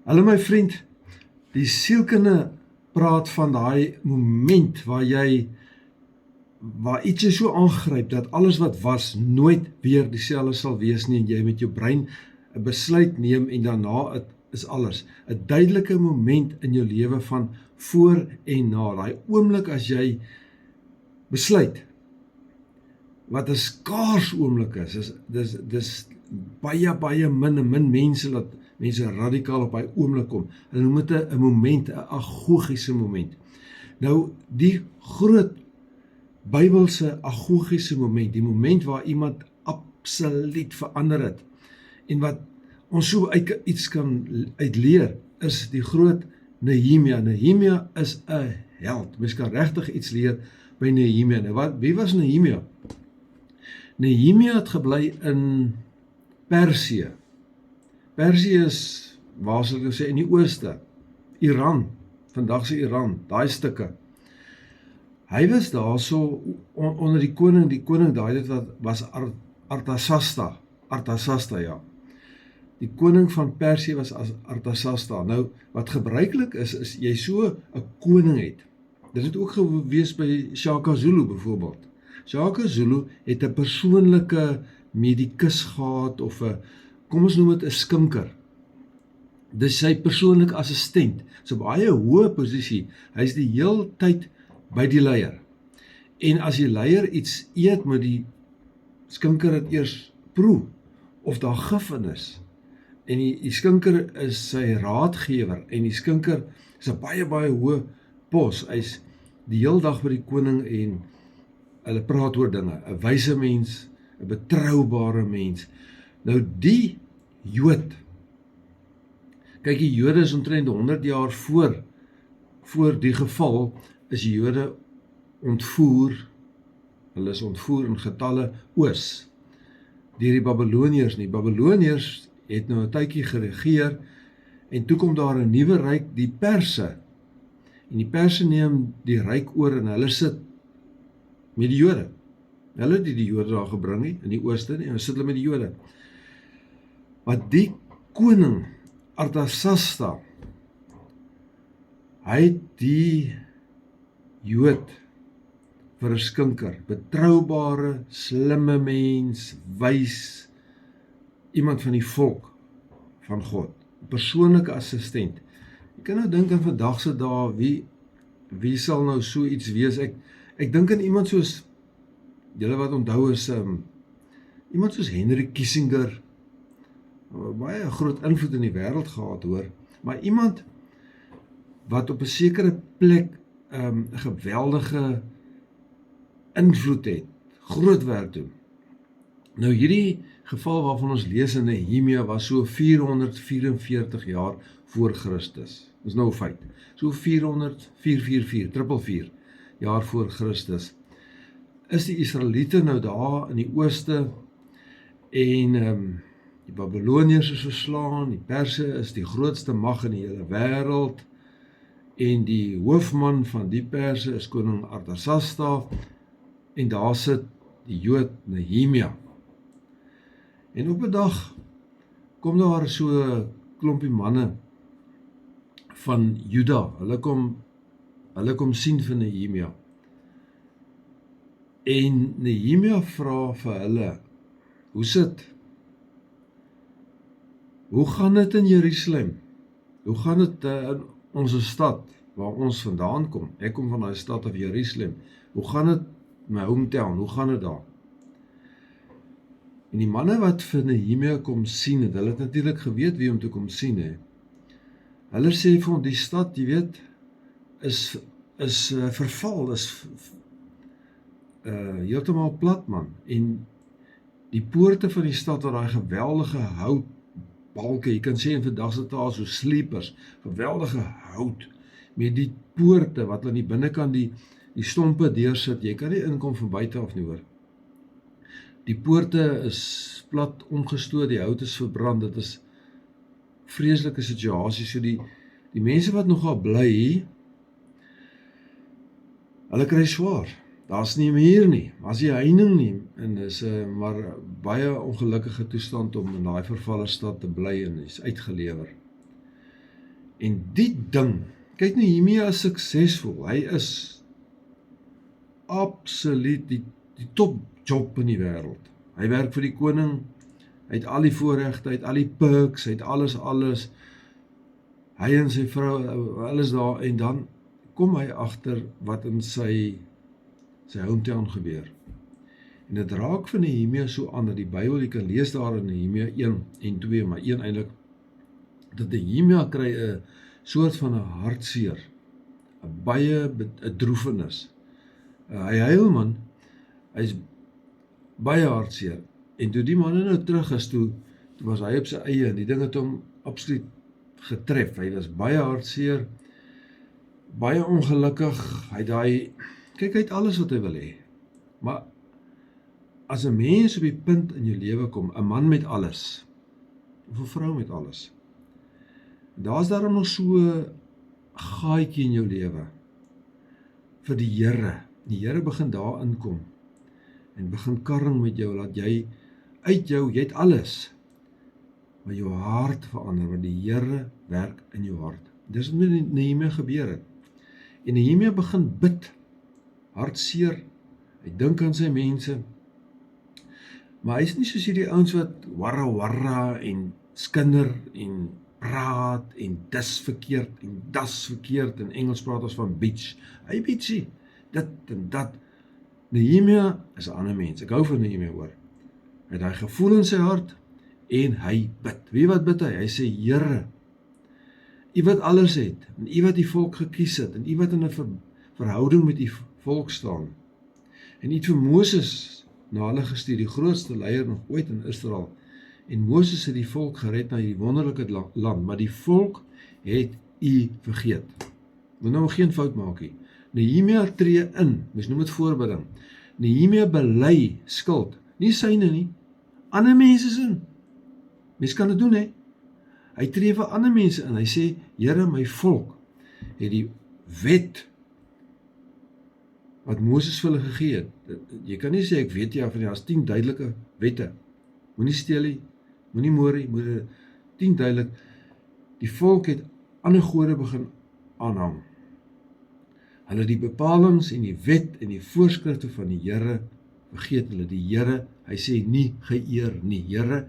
Hallo my vriend, die sielkunde praat van daai moment waar iets jou so aangryp dat alles wat was nooit weer dieselfde sal wees nie, en jy met jou brein 'n besluit neem en daarna is alles. 'n duidelike moment in jou lewe van voor en na, daai oomblik as jy besluit, wat 'n skaars oomblik is, dis baie min mense dat mense radikaal op daai oomblik kom. Hulle noem dit 'n moment, 'n agogiese moment. Nou, die groot Bybelse agogiese moment, die moment waar iemand absoluut verander het, en wat ons so uit iets kan uitleer, is die groot Nehemia. Nehemia is 'n held. Mens kan regtig iets leer by Nehemia. Nou, wie was Nehemia? Nehemia het gebly in Persië. Persië is, waar sal ek sê, in die ooste. Iran, vandag se Iran, daai stukke. Hy was daarso onder die koning daai dit wat was Artasasta, ja. Die koning van Persië was as Artasasta. Nou, wat gebruiklik is jy so 'n koning het. Dit het ook gewees by Shaka Zulu byvoorbeeld. Shaka Zulu het 'n persoonlike medikus gehad, of 'n, kom ons noem dit 'n skinker. Dis sy persoonlike assistent. So baie hoë posisie. Hy's die heel tyd by die leier. En as die leier iets eet, moet die skinker dit eers proe of daar gif in is. En die skinker is sy raadgewer, en die skinker is 'n baie hoë pos. Hy's die heel dag by die koning en hulle praat oor dinge. 'n wyse mens, 'n betroubare mens. Nou die Jood, kyk, die Jode is omtrent 100 jaar voor die geval, is die Jode ontvoer. Hulle is ontvoer in getalle oos deur die Babiloniërs. Die Babiloniërs het nou 'n tydjie geregeer, en toe kom daar 'n nuwe ryk, die Perse. En die Perse neem die ryk oor, en hulle sit met die Jode. Hulle het die Jode daar gebring nie, in die ooste nie, en hulle sit hulle met die Jode. Maar die koning Artasasta, hy het die Jood vir 'n skinker, betroubare, slimme mens, wys, iemand van die volk van God, 'n persoonlike assistent. Jy kan nou dink aan vandag se dae, wie sal nou so iets wees? Ek dink aan iemand soos, julle wat onthou is, iemand soos Henry Kissinger, baie groot invloed in die wêreld gehad, hoor, maar iemand wat op 'n sekere plek 'n geweldige invloed het, groot werk doen. Nou, hierdie geval waarvan ons lees in Nehemia was so 444 jaar voor Christus. Dis nou 'n feit. So 444 jaar voor Christus is die Israeliete nou daar in die ooste, en die Babiloniërs is verslaan, die Perse is die grootste mag in die hele wêreld, en die hoofman van die Perse is koning Artasasta, en daar sit die Jood Nehemia. En op 'n dag kom daar so 'n klompie manne van Juda. Hulle kom sien vir Nehemia. En Nehemia vra vir hulle, hoe gaan dit in Jerusalem? Hoe gaan dit in ons stad, waar ons vandaan kom? Ek kom van daai stad of Jerusalem. Hoe gaan dit, my hometown, hoe gaan dit daar? En die manne wat vir Nehemia kom sien het, hulle het natuurlik geweet wie om te kom sien, hè. Hulle sê vir hom, die stad, jy weet, is verval, is heeltemal plat, man. En die poorte van die stad, waar daai geweldige houtbalke, jy kan sê in vandag se taal so sleepers, geweldige hout, met die poorte wat aan die binnekant die stompe deursit, jy kan nie inkom van buite af nie, hoor. Die poorte is plat omgestoot, die hout is verbrand, dit is vreeslike situasie. So die mense wat nogal bly, hulle kry swaar. Daar's nie meer nie, as jy heining nie, en is maar baie ongelukkige toestand om in daai vervalle stad te bly, en is uitgelewer. En die ding, kyk Nehemia is suksesvol, hy is absoluut die top job in die wêreld. Hy werk vir die koning, hy het al die voorregte, hy het al die perks, hy het alles, hy en sy vrou, alles daar, en dan kom hy agter wat in sy hometown gebeur. En dit raak vir Nehemia so aan, dat die Bybel, jy kan lees daar in Nehemia 1 en 2, maar 1 eintlik, dat Nehemia kry 'n soort van 'n hartseer, 'n baie 'n droefenis. Hy huil man, hy's baie hartseer. En toe die manne nou terug is, toe was hy op sy eie, en die ding het hom absoluut getref. Hy was baie hartseer, baie ongelukkig, hy het alles wat hy wil hê. Maar as 'n mens op die punt in jou lewe kom, 'n man met alles, of 'n vrou met alles, daar's daarom nog so 'n gaatjie in jou lewe vir die Here. Die Here begin daar inkom en begin karring met jou, laat jy jy het alles, maar jou hart verander, want die Here werk in jou hart. Dis wat met Nehemia gebeur het. En Nehemia begin bid, hartseer, hy dink aan sy mense, maar hy is nie soos hierdie ouens wat warra en skinder en praat en dis verkeerd en das verkeerd, in Engels praat ons van bitch. Hy bitchie, dit en dat. Nehemia is 'n ander mens. Ek hou van Nehemia hoor. Hy het daai gevoel in sy hart en hy bid. Wie wat bid hy? Hy sê, Here, U wat alles het, en U wat die volk gekies het, en U wat in 'n verhouding met die volk staan. En U het vir Moses na hulle gestuur, die grootste leier nog ooit in Israel. En Moses het die volk gered na die wonderlike land, maar die volk het U vergeet. Moet nou geen fout maak nie. Nehemia tree in, mens noem dit voorbidding. Nehemia bely skuld, nie syne nie, ander mense sin. Mens kan dit doen hè. Hy tree vir ander mense in, hy sê, Here, my volk het die wet wat Moses vir hulle gegee het. Jy kan nie sê, ek weet jy van die, as 10 duidelike wette. Moenie steel nie, moenie moor nie, moet 10 duidelik. Die volk het ander gode begin aanhang. Hulle die bepalings en die wet en die voorskrifte van die Here vergeet hulle. Die Here, hy sê nie geëer nie. Here,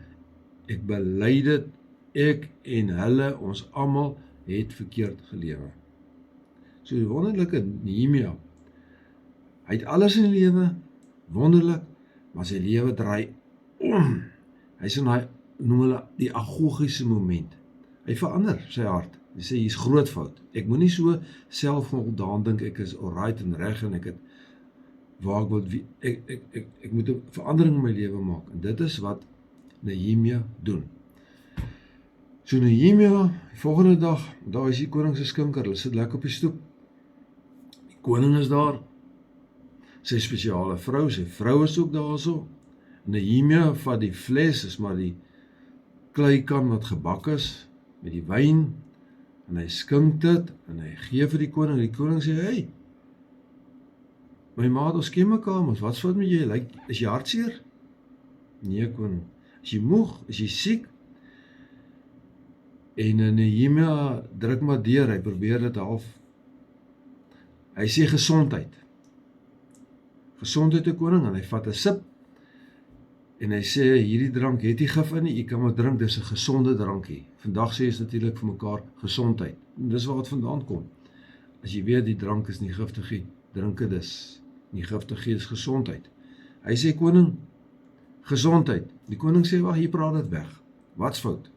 ek bely dit, ek en hulle, ons almal het verkeerd gelewe. So die wonderlike Nehemia, hy het alles in die lewe, wonderlik, maar sy lewe draai om. Hy is in hy, noem hulle die agogiese moment. Hy verander sy hart. Hy sê, hier's groot fout. Ek moet nie so selfvoldaan dink, ek is alright en reg en ek het waar ek wil, ek moet 'n verandering in my lewe maak. En dit is wat Nehemia doen. So Nehemia, die volgende dag, daar is die koning se skinker, hulle sit lekker op die stoep. Die koning is daar, sy spesiale vrou, sy vrou is ook daar so. Nehemia vat die fles, is maar die kleikan wat gebak is, met die wyn, en hy skink dit, en hy gee vir die koning sê, hey, my maat, ons ken mekaar, maar wat's fout met jy, is jy hartseer? Nee koning, is jy moeg, is jy siek? En Nehemia druk maar deur, hy probeer dit half, hy sê gesondheid die koning, en hy vat 'n sip, en hy sê, hierdie drank het nie gif in nie, jy kan maar drink, dis 'n gesonde drankie. Vandag sê is natuurlik vir mekaar gesondheid, en dis waar het vandaan kom. As jy weet die drank is nie giftig nie, drink dit is nie giftig nie, is gesondheid. Hy sê koning, gesondheid. Die koning sê, wag, hier praat dit weg. Wat's fout?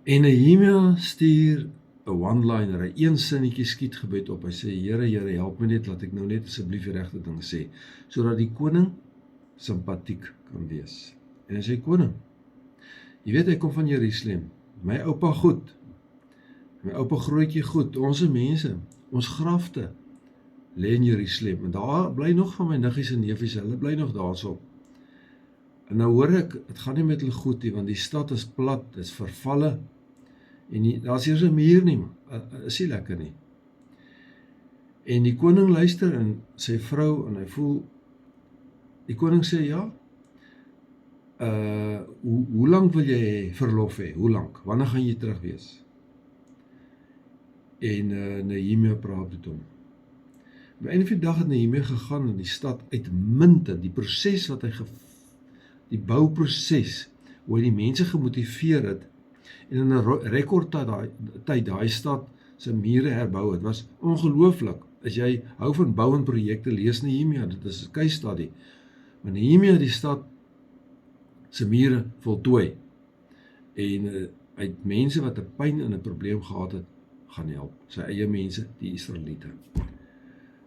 En Nehemia stuur 'n one-liner, 'n een sinnetjie skietgebed op. Hy sê, Here, help my net, laat ek nou net asseblief die regte ding sê, sodat die koning simpatiek kan wees. En hy sê, koning, jy weet, hy kom van Jerusalem, my oupa goed, my oupa grootjie goed, ons mense, ons grafte, lê in Jerusalem, en daar bly nog van my niggies en neefies, hulle bly nog daarso. En nou hoor ek, het gaan nie met hulle goed nie, want die stad is plat, is vervalle, en daar is eers 'n muur nie, is nie lekker nie. En die koning luister, en sy vrou, en hy voel, die koning sê, ja, hoe lank wil jy verlof hê? Hoe lank? Wanneer gaan jy terug wees? En Nehemia praat met hom. Op 'n einde van die dag het Nehemia gegaan in die stad uitmuntend, die proses wat hy die bouproses, hoe hy die mense gemotiveer het, en in 'n rekordtyd daai stad se mure herbou het, was ongelooflik. As jy hou van bou en projekte, lees Nehemia, dit is 'n case study. Maar Nehemia het die stad se mure voltooi, en hy het mense wat 'n pyn en 'n probleem gehad het, gaan help, sy eie mense, die Israeliete.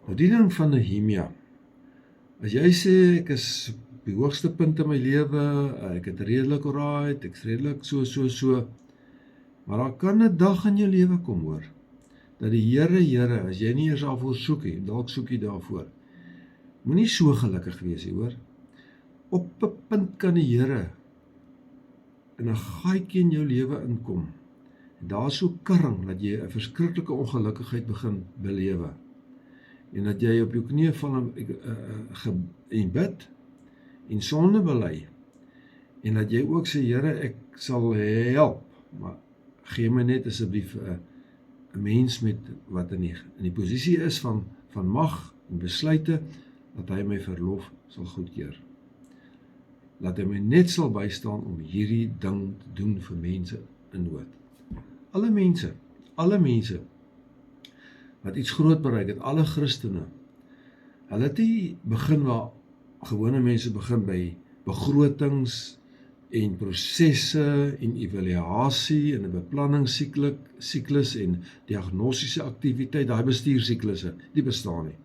Nou die ding van Nehemia, as jy sê, ek is op die hoogste punt in my lewe, ek het redelik alright, ek is redelik so, maar daar kan 'n dag in jou lewe kom, hoor, dat die Here, as jy nie eers daarvoor soek nie, dalk soek jy daarvoor, moenie so gelukkig wees nie, hoor. Op 'n punt kan die Here in 'n gaatjie in jou lewe inkom, en daar so karring, dat jy 'n verskriklike ongelukkigheid begin belewe, en dat jy op jou knieë val en bid, en sonde bely, en dat jy ook sê, Here, ek sal help, maar gee my net asseblief 'n mens met wat in die posisie is van mag en besluite, dat hy my verlof sal goedkeur. Dat hy my net sal bystaan om hierdie ding te doen vir mense in nood. Alle mense wat iets groot bereik het, alle Christene, hulle het nie begin waar gewone mense begin by begrotings en prosesse en evaluasie en 'n beplanningssiklus en diagnostiese aktiwiteit, daai bestuursiklusse, die bestaan nie.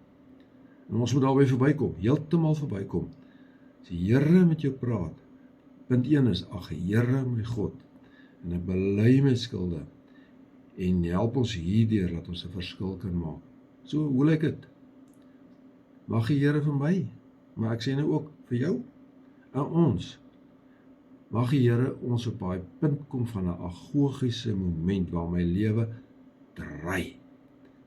En ons moet daarby verbykom, heeltemal verbykom. As die Here met jou praat, punt 1 is, ag Here my God, en ek bely my skulde, en help ons hierdeur, dat ons 'n verskil kan maak. So, hoe lyk dit? Mag die Here vir my, maar ek sê nou ook vir jou, en ons, mag die Here ons op daai punt kom van 'n agogiese moment, waar my lewe draai,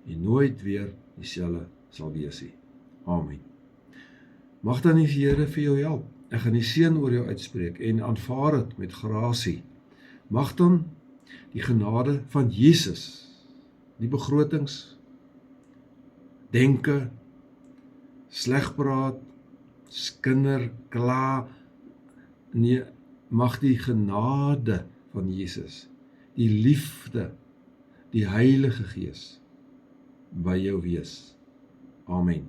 en nooit weer dieselfde sal wees nie. Amen. Mag dan die Here vir jou help. Ek gaan die seën oor jou uitspreek, en aanvaar dit met grasie. Mag dan die genade van Jesus, die begrotings, denke, slegpraat, skinder, kla, nee, mag die genade van Jesus, die liefde, die Heilige Gees by jou wees. Amen.